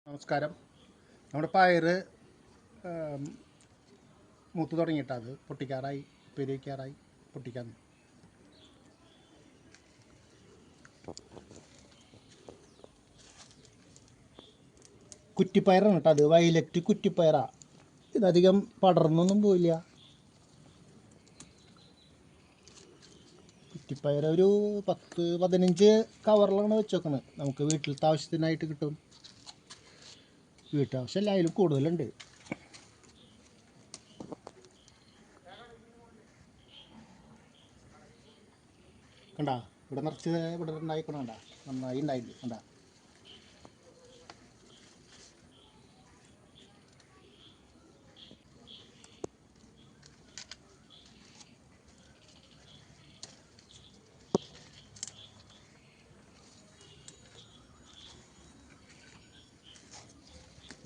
നമസ്കാരം. നമ്മുടെ പയർ മൂത്ത് തുടങ്ങിയിട്ട് അത് പൊട്ടിക്കാറായി, ഉപ്പേരിക്കാറായി, പൊട്ടിക്കാൻ. കുറ്റിപ്പയറാണ് കേട്ടോ, അത് വയലറ്റ് കുറ്റിപ്പയറാണ്. ഇതധികം പടർന്നൊന്നും പോയില്ല. കുറ്റിപ്പയർ ഒരു 10-15 കവറിലാണ് വെച്ചേക്കുന്നത്. നമുക്ക് വീട്ടിലത്തെ ആവശ്യത്തിനായിട്ട് കിട്ടും. വീട്ടാവശ്യമല്ല, അതിലും കൂടുതലുണ്ട്. കണ്ടാ, ഇവിടെ നിറച്ച് ഇവിടെ ഉണ്ടായിക്കണം. കണ്ടാ, നന്നായി ഉണ്ടായില്ല. കണ്ടാ,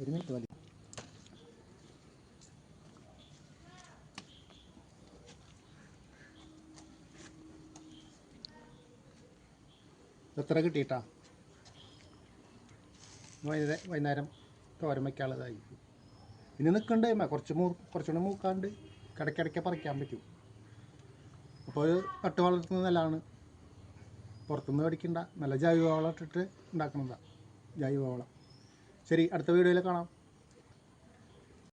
ഒരു മിനിറ്റ് മതി. എത്ര കിട്ടിയിട്ടാ വൈകുന്നേരം തോരൻ വയ്ക്കാനുള്ളതായി. ഇനി നിൽക്കണ്ടേ, കുറച്ചുകൂടെ മൂക്കാണ്ട് കിടക്കിടയ്ക്ക് പറിക്കാൻ പറ്റും. അപ്പോൾ ഒരു നട്ട് വളർത്തുന്നത് നല്ലതാണ്. പുറത്തുനിന്ന് മേടിക്കണ്ട, നല്ല ജൈവവളം ഇട്ടിട്ട് ഉണ്ടാക്കുന്നതാണ്. ജൈവവളം. ശരി, അടുത്ത വീഡിയോയിൽ കാണാം.